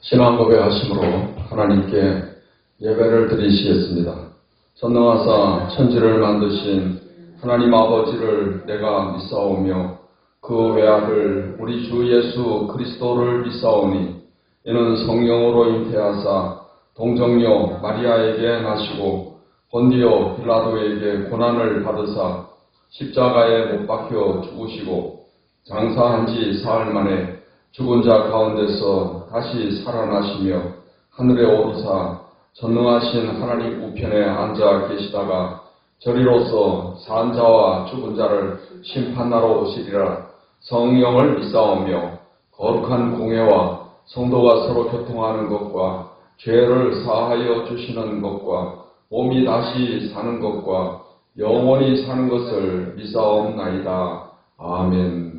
신앙 고백하심으로 하나님께 예배를 드리시겠습니다. 전능하사 천지를 만드신 하나님 아버지를 내가 믿사오며 그 외아들 우리 주 예수 그리스도를 믿사오니 이는 성령으로 잉태하사 동정녀 마리아에게 나시고 본디오 빌라도에게 고난을 받으사 십자가에 못 박혀 죽으시고 장사한 지 사흘 만에 죽은 자 가운데서 다시 살아나시며 하늘에 오르사 전능하신 하나님 우편에 앉아 계시다가 저리로서 산 자와 죽은 자를 심판하러 오시리라. 성령을 믿사오며 거룩한 공회와 성도가 서로 교통하는 것과 죄를 사하여 주시는 것과 몸이 다시 사는 것과 영원히 사는 것을 믿사옵나이다. 아멘.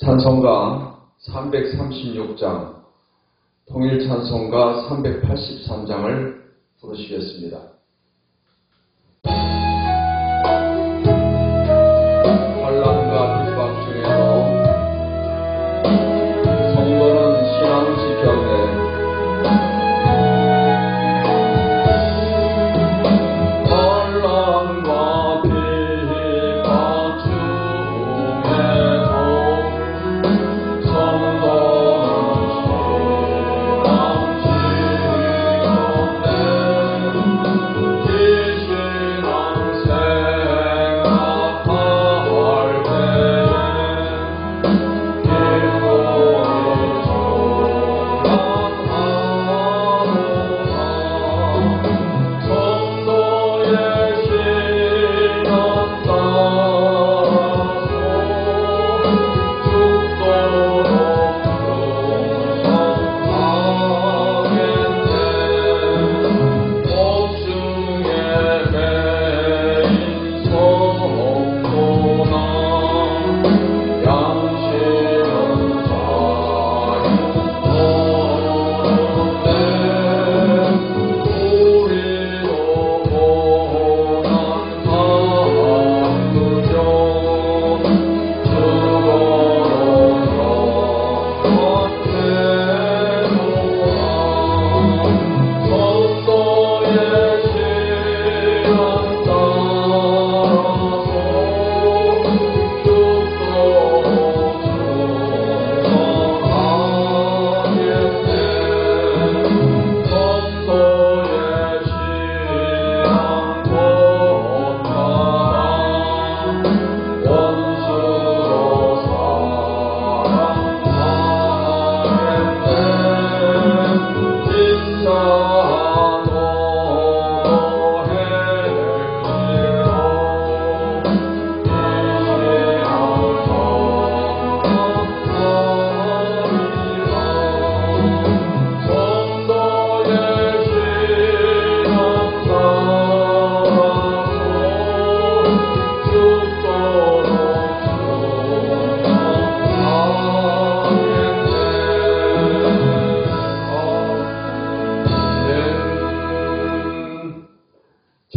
찬송가 336장, 통일 찬송가 383장을 부르시겠습니다. 환난과 핍박 중에서 성도는 신앙 지켰네.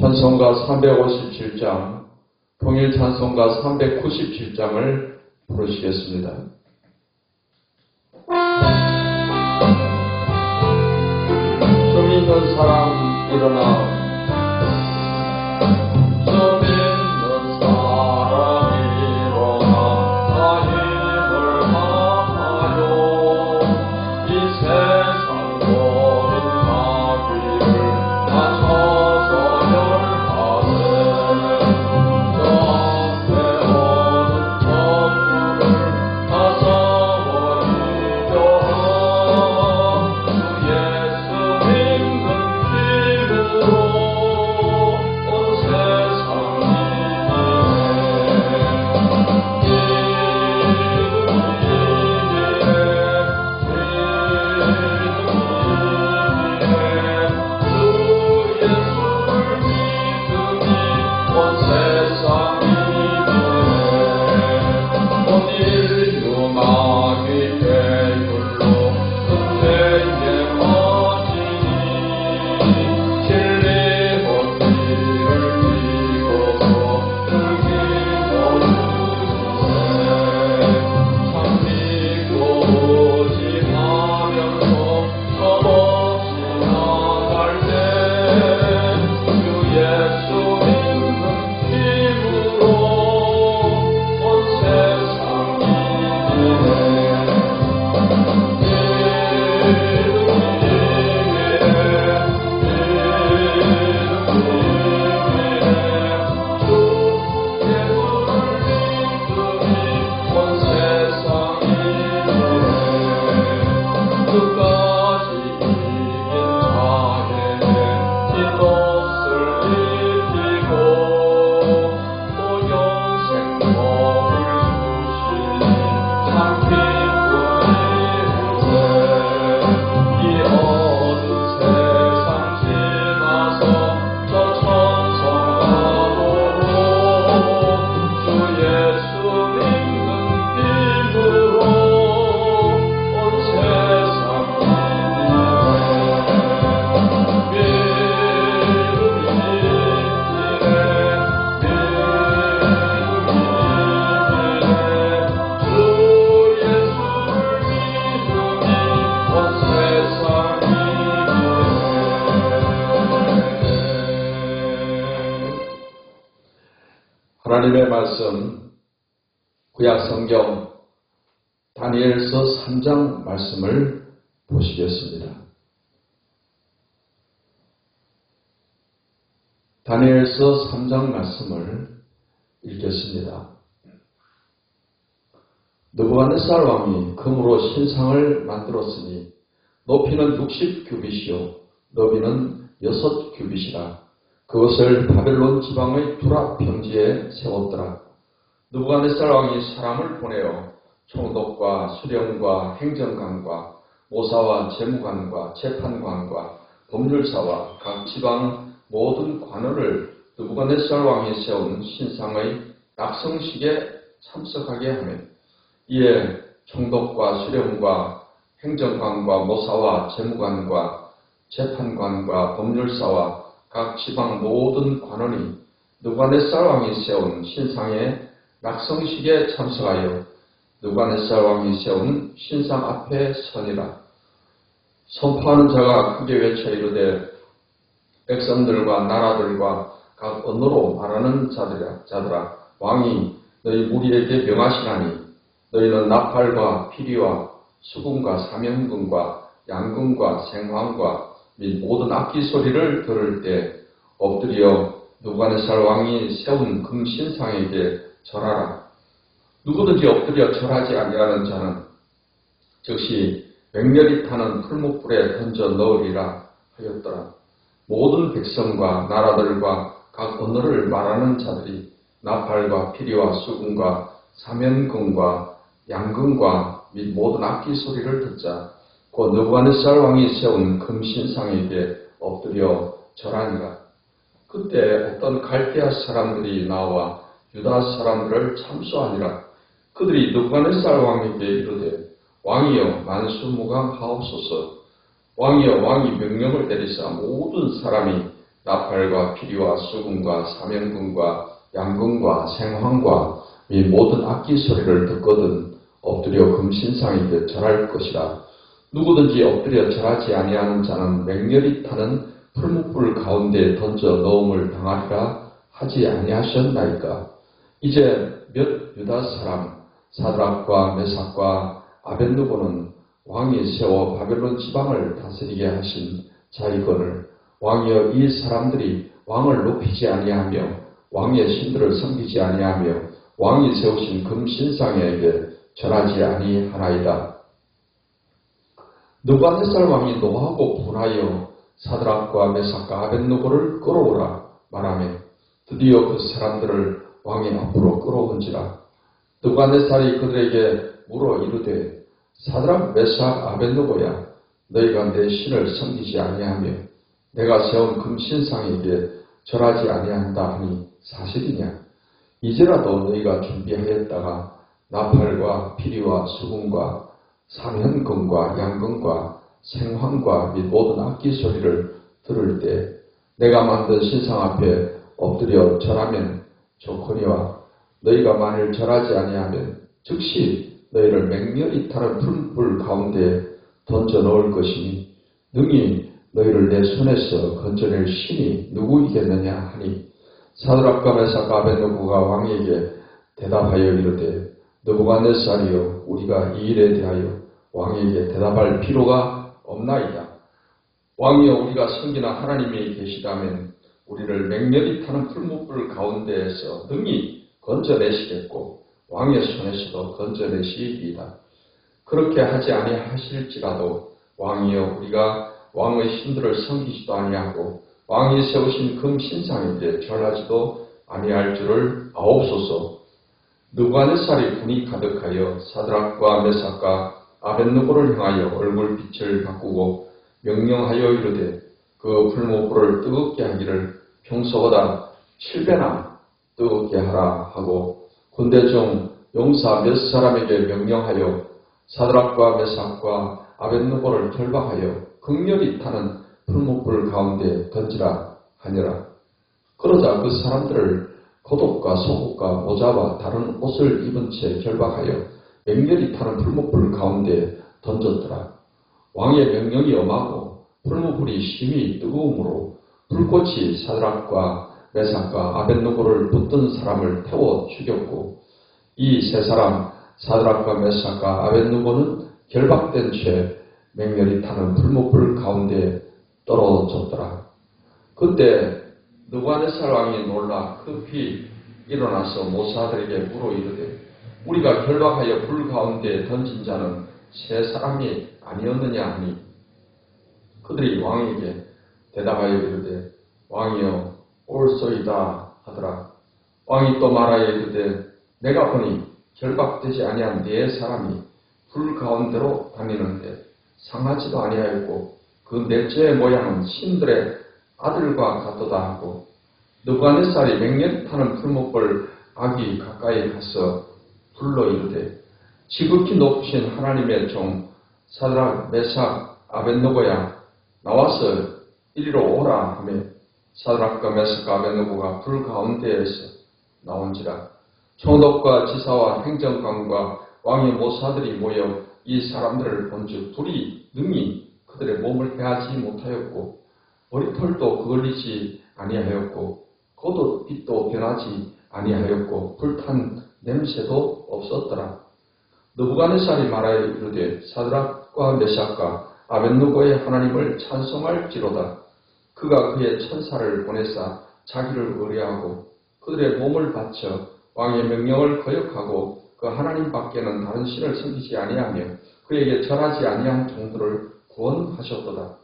찬송가 357장, 통일 찬송가 397장을 부르시겠습니다. 좀 있는 사람 일어나. Oh 하나님의 말씀, 구약 성경 다니엘서 3장 말씀을 보시겠습니다. 다니엘서 3장 말씀을 읽겠습니다. 느부갓네살 왕이 금으로 신상을 만들었으니 높이는 60규빗이요 너비는 6규빗이라. 그것을 바벨론 지방의 두라 평지에 세웠더라. 느부갓네살 왕이 사람을 보내어 총독과 수령과 행정관과 모사와 재무관과 재판관과 법률사와 각 지방 모든 관원을 느부갓네살 왕이 세운 신상의 낙성식에 참석하게 하며 이에 총독과 수령과 행정관과 모사와 재무관과 재판관과 법률사와 각 지방 모든 관원이 느부갓네살 왕이 세운 신상의 낙성식에 참석하여 느부갓네살 왕이 세운 신상 앞에 서니라. 선포하는 자가 크게 외쳐 이르되 백성들과 나라들과 각 언어로 말하는 자들아 왕이 너희 무리에게 명하시나니 너희는 나팔과 피리와 수금과 사면금과 양금과 생황과 및 모든 악기 소리를 들을 때 엎드려 느부갓네살 왕이 세운 금신상에게 절하라. 누구든지 엎드려 절하지 아니하는 자는 즉시 맹렬히 타는 풀무불에 던져 넣으리라 하였더라. 모든 백성과 나라들과 각 언어를 말하는 자들이 나팔과 피리와 수금과 사면금과 양금과 및 모든 악기 소리를 듣자 곧 느부갓네살 왕이 세운 금신상에게 엎드려 절하니라. 그때 어떤 갈대아 사람들이 나와 유다 사람들을 참소하니라. 그들이 느부갓네살 왕에게 이르되 왕이여 만수무강하옵소서. 왕이여 왕이 명령을 내리사 모든 사람이 나팔과 피리와 수금과 사면금과 양금과 생황과 이 모든 악기 소리를 듣거든 엎드려 금신상에게 절할 것이라. 누구든지 엎드려 절하지 아니하는 자는 맹렬히 타는 풀무불 가운데 던져 넣음을 당하리라 하지 아니하셨나이까. 이제 몇 유다 사람 사드락과 메삭과 아벳느고는 왕이 세워 바벨론 지방을 다스리게 하신 자이거늘 왕이여 이 사람들이 왕을 높이지 아니하며 왕의 신들을 섬기지 아니하며 왕이 세우신 금신상에게 절하지 아니하나이다. 느부갓네살 왕이 노하고 분하여 사드락과 메삭과 아벳느고를 끌어오라 말하며 드디어 그 사람들을 왕의 앞으로 끌어온지라. 느부갓네살이 그들에게 물어 이르되 사드락 메삭 아벳느고야 너희가 내 신을 섬기지 아니하며 내가 세운 금신상에게 절하지 아니한다 하니 사실이냐. 이제라도 너희가 준비하였다가 나팔과 피리와 수금과 사면금과 양금과 생황과 및 모든 악기 소리를 들을 때 내가 만든 신상 앞에 엎드려 절하면 좋거니와 너희가 만일 절하지 아니하면 즉시 너희를 맹렬히 타는 풀불 가운데 던져 넣을 것이니 능히 너희를 내 손에서 건져낼 신이 누구이겠느냐 하니 사드락과 메삭과 아벳느고가 왕에게 대답하여 이르되 느부갓네살이여 우리가 이 일에 대하여 왕에게 대답할 필요가 없나이다. 왕이여 우리가 섬기는 하나님이 계시다면 우리를 맹렬히 타는 풀무불 가운데에서 능히 건져내시겠고 왕의 손에서도 건져내시리이다. 그렇게 하지 아니하실지라도 왕이여 우리가 왕의 신들을 섬기지도 아니하고 왕이 세우신 금신상에게 절하지도 아니할 줄을 아옵소서. 느부갓네살이 분이 가득하여 사드락과 메삭과 아벳느고를 향하여 얼굴빛을 바꾸고 명령하여 이르되 그 풀무불을 뜨겁게 하기를 평소보다 7배나 뜨겁게 하라 하고 군대 중 용사 몇 사람에게 명령하여 사드락과 메삭과 아벳느고를 결박하여 극렬히 타는 풀무불 가운데 던지라 하니라. 그러자 그 사람들을 겉옷과 속옷과 모자와 다른 옷을 입은 채 결박하여 맹렬히 타는 풀무불 가운데 던졌더라. 왕의 명령이 엄하고 풀무불이 심히 뜨거움으로 불꽃이 사드락과 메삭과 아벳느고를 붙든 사람을 태워 죽였고 이 세 사람 사드락과 메삭과 아벳느고는 결박된 채 맹렬히 타는 불목불 가운데 떨어졌더라. 그때 느부갓네살 왕이 놀라 급히 일어나서 모사들에게 물어 이르되 우리가 결박하여 불 가운데 던진 자는 세 사람이 아니었느냐 하니 그들이 왕에게 대답하여 이르되 왕이여 옳소이다 하더라. 왕이 또 말하여 이르되 내가 보니 결박되지 아니한 네 사람이 불 가운데로 다니는데 상하지도 아니하였고 그 넷째의 모양은 신들의 아들과 같도다 하고 느부갓네살이 맹렬히 타는 풀목불 아기 가까이 가서 불러 이르되 지극히 높으신 하나님의 종 사드락 메삭 아벳느고야 나와서 이리로 오라 하며 사드락과 메삭과 아벳느고가 불 가운데에서 나온지라. 총독과 지사와 행정관과 왕의 모사들이 모여 이 사람들을 본즉 둘이 능히 그들의 몸을 해하지 못하였고 머리털도 그을리지 아니하였고 겉옷빛도 변하지 아니하였고 불탄 냄새도 없었더라. 느부갓네살이 말하여 이르되 사드락과 메삭과 아벳느고의 하나님을 찬송할지로다. 그가 그의 천사를 보내사 자기를 의뢰하고 그들의 몸을 바쳐 왕의 명령을 거역하고 그 하나님 밖에는 다른 신을 섬기지 아니하며 그에게 절하지 아니한 종들을 구원하셨도다.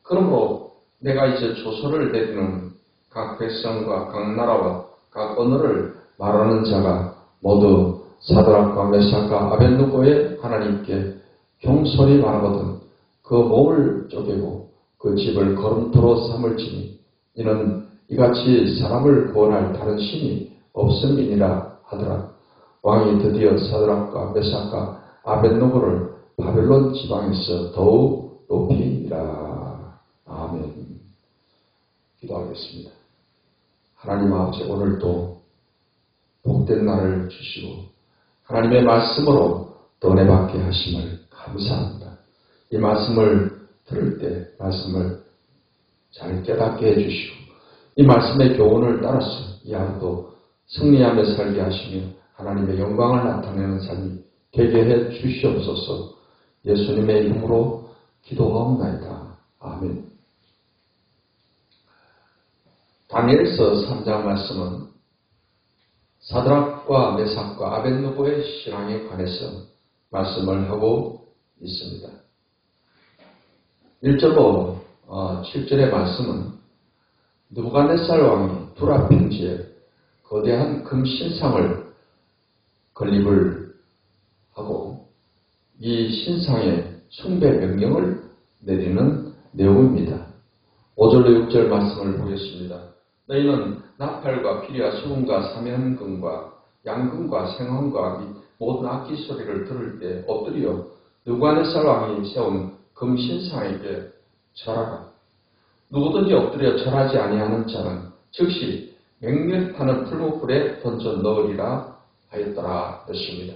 그러므로 내가 이제 조서를 내리는 각 백성과 각 나라와 각 언어를 말하는 자가 모두 사드락과 메삭과 아벳느고의 하나님께 경솔히 말하거든 그 몸을 쪼개고 그 집을 거름토로 삼을지니 이는 이같이 사람을 구원할 다른 신이 없음이니라 하더라. 왕이 드디어 사드락과 메삭과 아벳느고를 바벨론 지방에서 더욱 높이니라. 아멘. 기도하겠습니다. 하나님 아버지 오늘도 복된 날을 주시고 하나님의 말씀으로 또 은혜 받게 하심을 감사합니다. 이 말씀을 들을 때 말씀을 잘 깨닫게 해주시고 이 말씀의 교훈을 따라서 이 하루도 승리하며 살게 하시며 하나님의 영광을 나타내는 삶이 되게 해 주시옵소서. 예수님의 이름으로 기도하옵나이다. 아멘. 다니엘서 3장 말씀은 사드락과 메삭과 아벳느고의 신앙에 관해서 말씀을 하고 있습니다. 1절로 7절의 말씀은 느부갓네살 왕이 두라 평지에 거대한 금신상을 건립을 하고 이 신상의 숭배 명령을 내리는 내용입니다. 5절로 6절 말씀을 보겠습니다. 너희는 나팔과 피리와 수금과 사면금과 양금과 생황과 및 모든 악기 소리를 들을 때 엎드려 느부갓네살 왕이 세운 금신상에게 절하라. 누구든지 엎드려 절하지 아니하는 자는 즉시 맹렬히 타는 풀무불에 던져 넣으리라 하였더라 했습니다.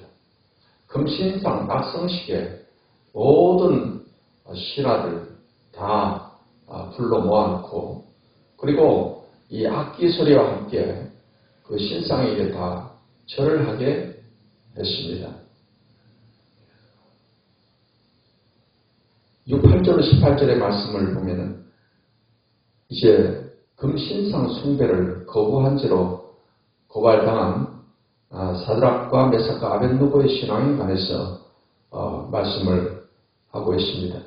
금신상 낙성식에 모든 신하들 다 불러 모아놓고 그리고 이 악기 소리와 함께 그 신상에게 다 절을 하게 했습니다. 8절로 18절의 말씀을 보면은 이제 금신상 숭배를 거부한 채로 고발당한 사드락과 메삭과 아벳느고의 신앙에 관해서 말씀을 하고 있습니다.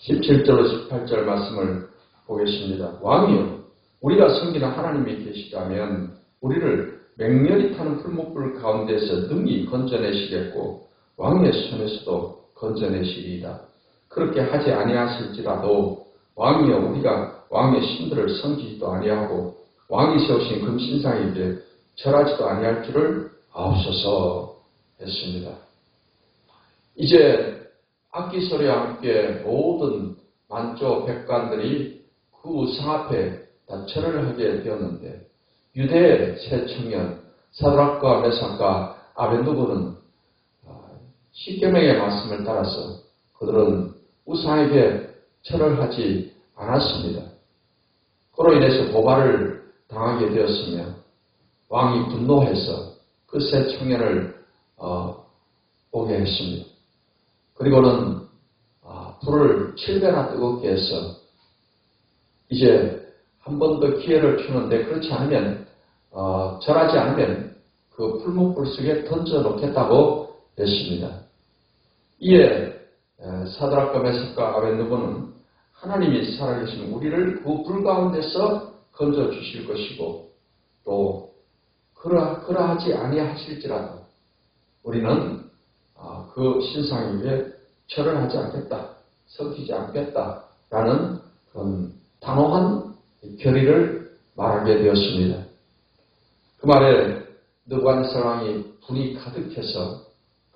17절로 18절 말씀을 보겠습니다. 왕이여 우리가 섬기는 하나님이 계시다면 우리를 맹렬히 타는 풀목불 가운데서 능히 건져내시겠고 왕의 손에서도 건져내시리이다. 그렇게 하지 아니하실지라도 왕이여 우리가 왕의 신들을 섬기지도 아니하고 왕이 세우신 금신상에게 절하지도 아니할 줄을 아옵소서 했습니다. 이제 악기 소리와 함께 모든 만조 백관들이 그 상 앞에 다 절을 하게 되었는데 유대의 세 청년 사드락과 메삭과 아벳느고는 십계명의 말씀을 따라서 그들은 우상에게 절을 하지 않았습니다. 그로 인해서 고발을 당하게 되었으며 왕이 분노해서 그 세 청년을 오게 했습니다. 그리고는 불을 7배나 뜨겁게 해서 이제 한 번 더 기회를 주는데 그렇지 않으면 절하지 않으면 그 풀목불 속에 던져 놓겠다고 했습니다. 이에 사드락과 메삭과 아벳느고는 하나님이 살아계신 우리를 그 불 가운데서 건져 주실 것이고 또 그러하지 아니하실지라도 우리는 그 신상 위에 절을 하지 않겠다, 섞이지 않겠다라는 그런 단호한 결의를 말하게 되었습니다. 그 말에 느부갓네살 왕이 분이 가득해서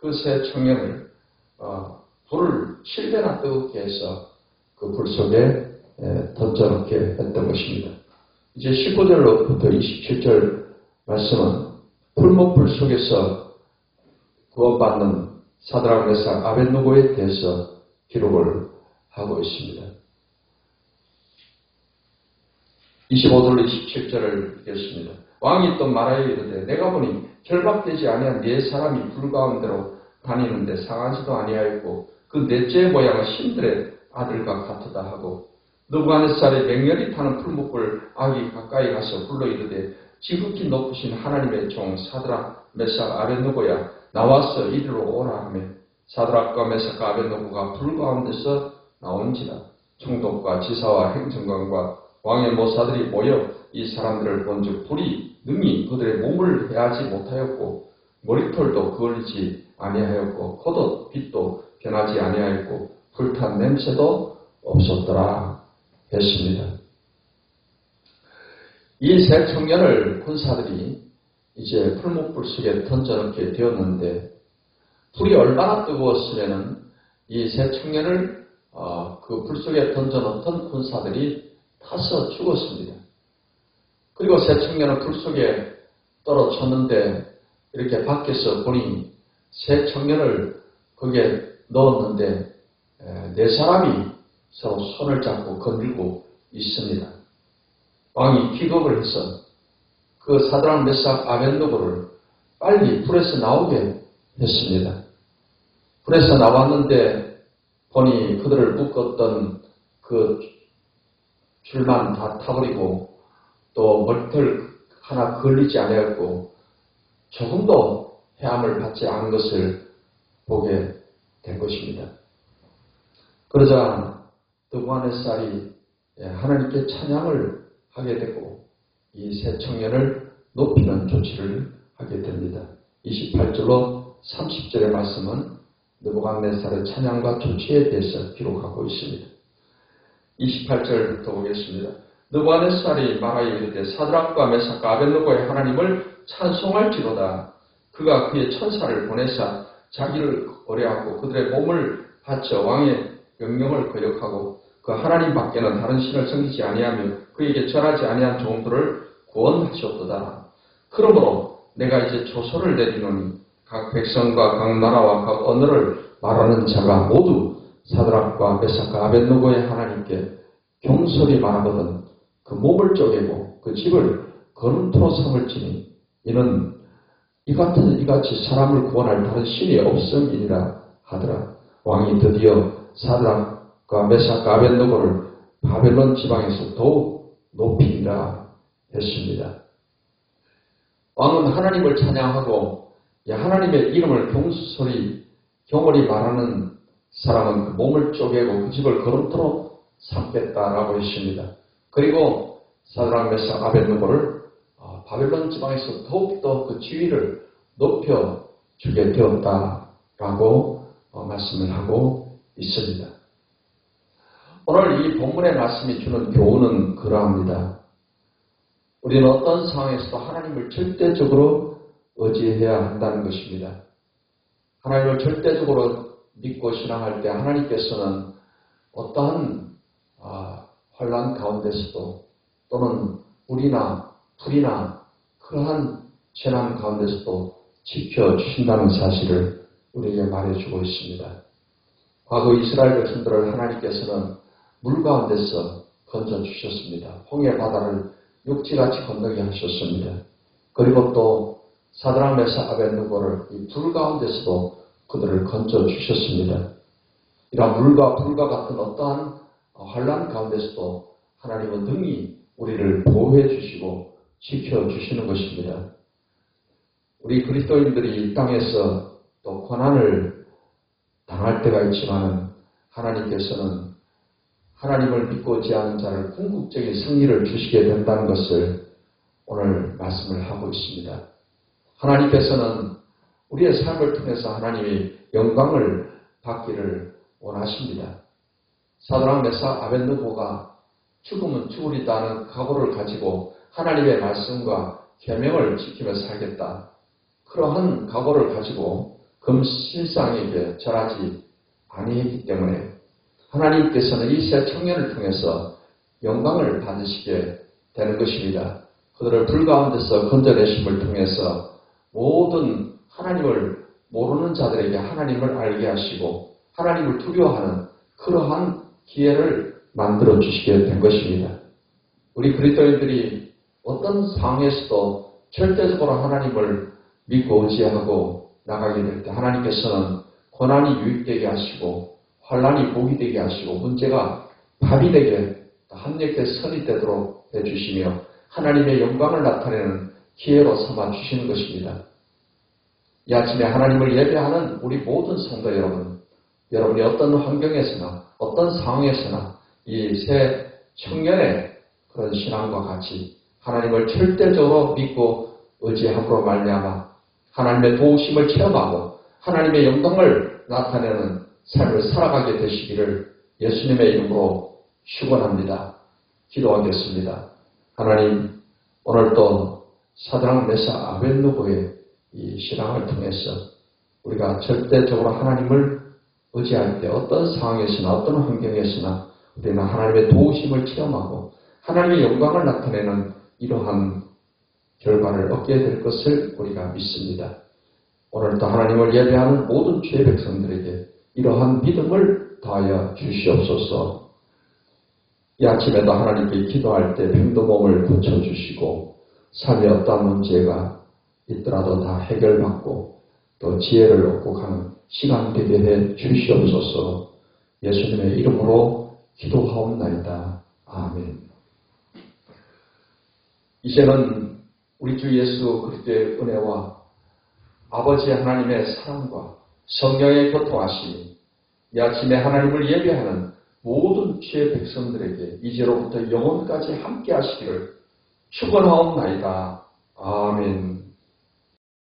그 세 청년을 불을 7배나 뜨겁게 해서 그 불 속에 던져놓게 했던 것입니다. 이제 19절로부터 27절 말씀은 풀목불 속에서 구원받는 사드락, 메삭, 아벳느고에 대해서 기록을 하고 있습니다. 25절로 27절을 읽겠습니다. 왕이 또 말하여 이르되 내가 보니 결박되지 아니한 네 사람이 불 가운데로 다니는데 상하지도 아니하였고 그 넷째 모양은 신들의 아들과 같으다 하고 느부갓네살의 맹렬히 타는 풀목불 악이 가까이 가서 불러 이르되 지극히 높으신 하나님의 종 사드락, 메삭, 아벳느고야 나와서 이리로 오라 하며 사드락과 메삭과 아벳느고가 불 가운데서 나온지라. 총독과 지사와 행정관과 왕의 모사들이 모여 이 사람들을 본즉 불이 능히 그들의 몸을 해하지 못하였고 머리털도 그을리지 아니하였고 겉옷 빛도 변하지 아니하였고 불탄 냄새도 없었더라 했습니다. 이 세 청년을 군사들이 이제 풀목불 속에 던져넣게 되었는데 불이 얼마나 뜨거웠으면 이 세 청년을 그 불 속에 던져넣던 군사들이 타서 죽었습니다. 그리고 세 청년은 불 속에 떨어졌는데 이렇게 밖에서 보니 세 청년을 거기에 넣었는데 네 사람이 서로 손을 잡고 건들고 있습니다. 왕이 기겁을 해서 그 사드락, 메삭, 아벳느고를 빨리 불에서 나오게 했습니다. 불에서 나왔는데 보니 그들을 묶었던 그 줄만 다 타버리고 또 머리털 하나 걸리지 않았고 조금도 해함을 받지 않은 것을 보게 된 것입니다. 그러자 느부갓네살이 하나님께 찬양을 하게 되고 이 세 청년을 높이는 조치를 하게 됩니다. 28절로 30절의 말씀은 느부갓네살의 찬양과 조치에 대해서 기록하고 있습니다. 28절부터 보겠습니다. 느부갓네살이 말하여 이르되 사드락과 메삭과 아벳느고의 하나님을 찬송할지로다. 그가 그의 천사를 보내사 자기를 어뢰하고 그들의 몸을 바쳐 왕의 명령을 거역하고 그 하나님 밖에는 다른 신을 섬기지 아니하며 그에게 절하지 아니한 종들을 구원하셨도다. 그러므로 내가 이제 조서를 내리노니 각 백성과 각 나라와 각 언어를 말하는 자가 모두 사드락과 메삭과 아벳느고의 하나님께 경솔히 말하거든 그 몸을 쪼개고 그 집을 거름토로 삼을지니 이는 이같이 사람을 구원할 다른 신이 없음이니라 하더라. 왕이 드디어 사드락과 메삭과 아벳느고를 바벨론 지방에서 더욱 높이리라 했습니다. 왕은 하나님을 찬양하고 하나님의 이름을 경홀히 말하는 사람은 그 몸을 쪼개고 그 집을 거름토로 삼겠다라고 했습니다. 그리고 사드락, 메삭, 아벳느고를 바벨론 지방에서 더욱더 그 지위를 높여주게 되었다라고 말씀을 하고 있습니다. 오늘 이 본문의 말씀이 주는 교훈은 그러합니다. 우리는 어떤 상황에서도 하나님을 절대적으로 의지해야 한다는 것입니다. 하나님을 절대적으로 믿고 신앙할 때 하나님께서는 어떠한 환난 가운데서도 또는 불이나 그러한 재난 가운데서도 지켜주신다는 사실을 우리에게 말해주고 있습니다. 과거 이스라엘 백성들을 하나님께서는 물 가운데서 건져주셨습니다. 홍해 바다를 육지같이 건너게 하셨습니다. 그리고 또 사드락 메삭 아벳느고를 이 불 가운데서도 그들을 건져 주셨습니다. 이런 물과 불과 같은 어떠한 환난 가운데서도 하나님은 능히 우리를 보호해 주시고 지켜 주시는 것입니다. 우리 그리스도인들이 이 땅에서 또 고난을 당할 때가 있지만 하나님께서는 하나님을 믿고 지하는 자를 궁극적인 승리를 주시게 된다는 것을 오늘 말씀을 하고 있습니다. 하나님께서는 우리의 삶을 통해서 하나님이 영광을 받기를 원하십니다. 사드락 메삭 아벳느고가 죽으면 죽으리다는 각오를 가지고 하나님의 말씀과 계명을 지키며 살겠다. 그러한 각오를 가지고 금실상에게 절하지 아니했기 때문에 하나님께서는 이 세 청년을 통해서 영광을 받으시게 되는 것입니다. 그들을 불 가운데서 건져내심을 통해서 모든 하나님을 모르는 자들에게 하나님을 알게 하시고 하나님을 두려워하는 그러한 기회를 만들어 주시게 된 것입니다. 우리 그리스도인들이 어떤 상황에서도 절대적으로 하나님을 믿고 의지하고 나가게 될 때 하나님께서는 고난이 유익되게 하시고 환난이 복이 되게 하시고 문제가 밥이 되게 합력돼 선이 되도록 해주시며 하나님의 영광을 나타내는 기회로 삼아 주시는 것입니다. 이 아침에 하나님을 예배하는 우리 모든 성도 여러분, 여러분이 어떤 환경에서나 어떤 상황에서나 이 새 청년의 그런 신앙과 같이 하나님을 절대적으로 믿고 의지함으로 말미암아 하나님의 도우심을 체험하고 하나님의 영광을 나타내는 삶을 살아가게 되시기를 예수님의 이름으로 축원합니다. 기도하겠습니다. 하나님, 오늘도 사드락 메삭 아벳느고의 이 신앙을 통해서 우리가 절대적으로 하나님을 의지할 때 어떤 상황에서나 어떤 환경에서나 우리는 하나님의 도우심을 체험하고 하나님의 영광을 나타내는 이러한 결과를 얻게 될 것을 우리가 믿습니다. 오늘도 하나님을 예배하는 모든 주의 백성들에게 이러한 믿음을 더하여 주시옵소서. 이 아침에도 하나님께 기도할 때 병도 몸을 고쳐주시고 삶에 어떠한 문제가 있더라도 다 해결받고 또 지혜를 얻고 가는 시간 되게 해 주시옵소서. 예수님의 이름으로 기도하옵나이다. 아멘. 이제는 우리 주 예수 그리스도의 은혜와 아버지 하나님의 사랑과 성령의 교통하심이 이 아침에 하나님을 예배하는 모든 주의 백성들에게 이제로부터 영원까지 함께 하시기를 축원하옵나이다. 아멘.